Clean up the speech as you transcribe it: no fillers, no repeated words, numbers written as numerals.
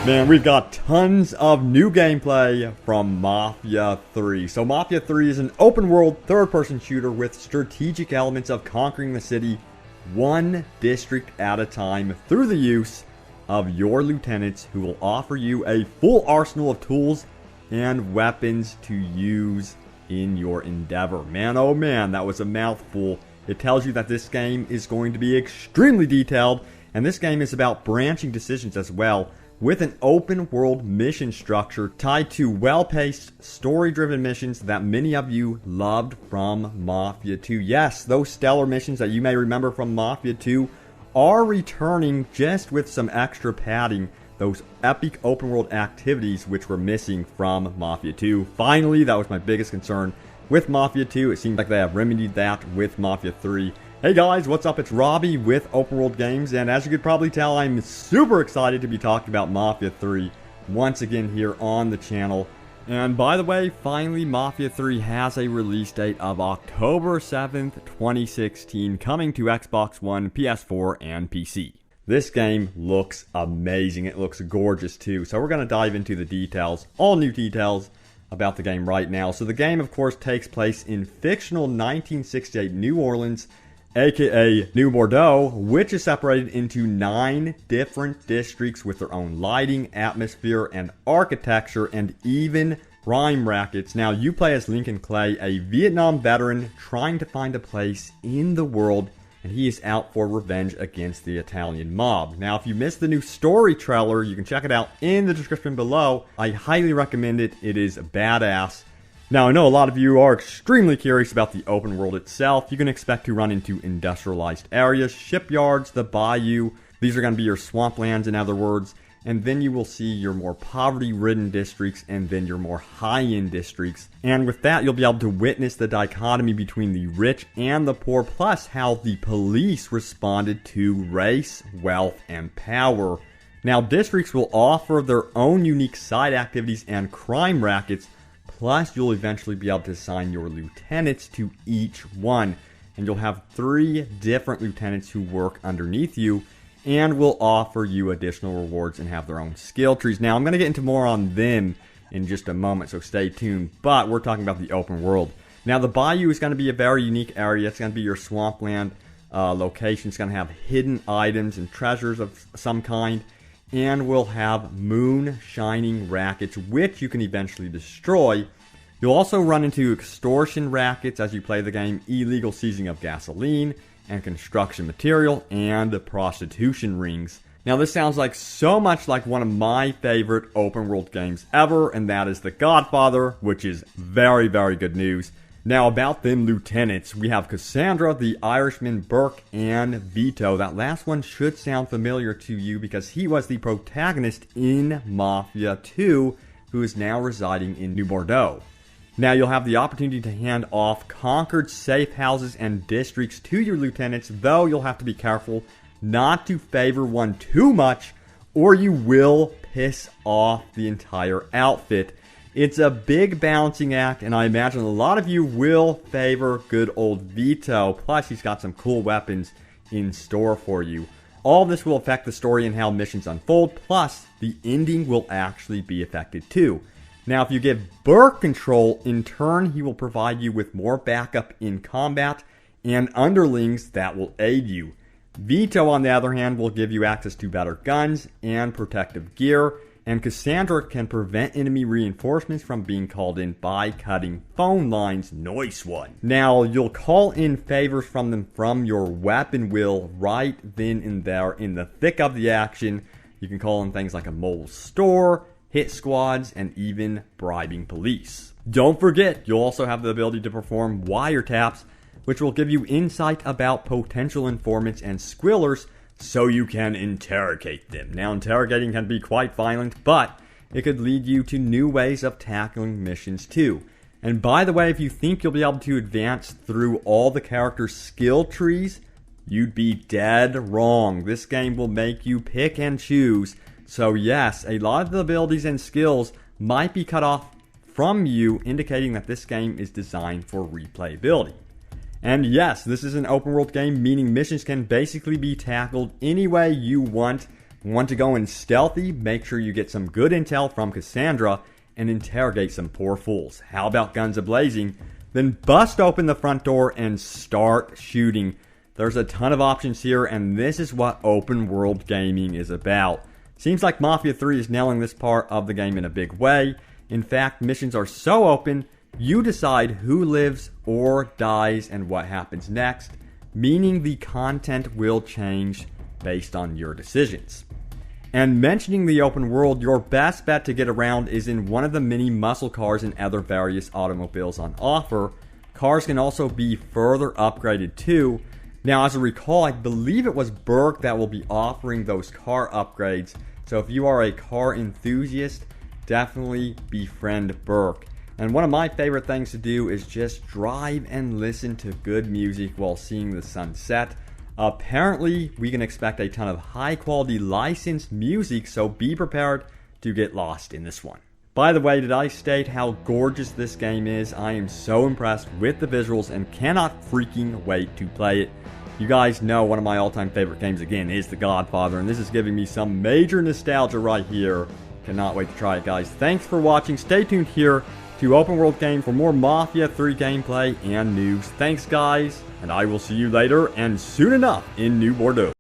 Man, we've got tons of new gameplay from Mafia 3. So Mafia 3 is an open world third-person shooter with strategic elements of conquering the city one district at a time through the use of your lieutenants, who will offer you a full arsenal of tools and weapons to use in your endeavor. Man, oh man, that was a mouthful. It tells you that this game is going to be extremely detailed, and this game is about branching decisions as well, with an open world mission structure tied to well-paced, story-driven missions that many of you loved from Mafia 2. Yes, those stellar missions that you may remember from Mafia 2 are returning, just with some extra padding. Those epic open world activities which were missing from Mafia 2. Finally, that was my biggest concern with Mafia 2. It seems like they have remedied that with Mafia 3. Hey guys, what's up? It's Robbie with Open World Games, and as you could probably tell, I'm super excited to be talking about Mafia 3 once again here on the channel. And by the way, finally, Mafia 3 has a release date of October 7th, 2016, coming to Xbox One, PS4, and PC. This game looks amazing. It looks gorgeous too. So we're going to dive into the details, all new details about the game right now. So the game, of course, takes place in fictional 1968 New Orleans, aka New Bordeaux, which is separated into 9 different districts with their own lighting, atmosphere, and architecture, and even crime rackets. Now, you play as Lincoln Clay, a Vietnam veteran trying to find a place in the world, and he is out for revenge against the Italian mob. Now, if you missed the new story trailer, you can check it out in the description below. I highly recommend it. It is badass. Now, I know a lot of you are extremely curious about the open world itself. You can expect to run into industrialized areas, shipyards, the bayou. These are going to be your swamplands, in other words. And then you will see your more poverty-ridden districts, and then your more high-end districts. And with that, you'll be able to witness the dichotomy between the rich and the poor, plus how the police responded to race, wealth, and power. Now, districts will offer their own unique side activities and crime rackets, plus you'll eventually be able to assign your lieutenants to each one. And you'll have 3 different lieutenants who work underneath you, and will offer you additional rewards and have their own skill trees. Now, I'm going to get into more on them in just a moment, so stay tuned. But we're talking about the open world. Now, the bayou is going to be a very unique area. It's going to be your swampland location. It's going to have hidden items and treasures of some kind, and will have moon-shining rackets, which you can eventually destroy. You'll also run into extortion rackets as you play the game, illegal seizing of gasoline and construction material, and prostitution rings. Now, this sounds like so much like one of my favorite open world games ever, and that is The Godfather, which is very, very good news. Now, about them lieutenants, we have Cassandra, the Irishman, Burke, and Vito. That last one should sound familiar to you because he was the protagonist in Mafia 2, who is now residing in New Bordeaux. Now, you'll have the opportunity to hand off conquered safe houses and districts to your lieutenants, though you'll have to be careful not to favor one too much, or you will piss off the entire outfit. It's a big balancing act, and I imagine a lot of you will favor good old Vito, plus he's got some cool weapons in store for you. All this will affect the story and how missions unfold, plus the ending will actually be affected too. Now, if you give Burke control, in turn, he will provide you with more backup in combat and underlings that will aid you. Vito, on the other hand, will give you access to better guns and protective gear, and Cassandra can prevent enemy reinforcements from being called in by cutting phone lines. Nice one. Now, you'll call in favors from them from your weapon wheel right then and there in the thick of the action. You can call in things like a mobile store, hit squads, and even bribing police. Don't forget, you'll also have the ability to perform wiretaps, which will give you insight about potential informants and squillers so you can interrogate them. Now, interrogating can be quite violent, but it could lead you to new ways of tackling missions too. And by the way, if you think you'll be able to advance through all the characters' skill trees, you'd be dead wrong. This game will make you pick and choose. So yes, a lot of the abilities and skills might be cut off from you, indicating that this game is designed for replayability. And yes, this is an open world game, meaning missions can basically be tackled any way you want, Want to go in stealthy? Make sure you get some good intel from Cassandra and interrogate some poor fools. How about guns a-blazing? Then bust open the front door and start shooting. There's a ton of options here, and this is what open world gaming is about. Seems like Mafia 3 is nailing this part of the game in a big way. In fact, missions are so open, you decide who lives or dies and what happens next, meaning the content will change based on your decisions. And mentioning the open world, your best bet to get around is in one of the many muscle cars and other various automobiles on offer. Cars can also be further upgraded too. Now, as I recall, I believe it was Burke that will be offering those car upgrades. So if you are a car enthusiast, definitely befriend Burke. And one of my favorite things to do is just drive and listen to good music while seeing the sunset. Apparently, we can expect a ton of high-quality licensed music, so be prepared to get lost in this one. By the way, did I state how gorgeous this game is? I am so impressed with the visuals and cannot freaking wait to play it. You guys know one of my all-time favorite games, again, is The Godfather, and this is giving me some major nostalgia right here. Cannot wait to try it, guys. Thanks for watching. Stay tuned here to Open World Game for more Mafia 3 gameplay and news. Thanks, guys, and I will see you later and soon enough in New Bordeaux.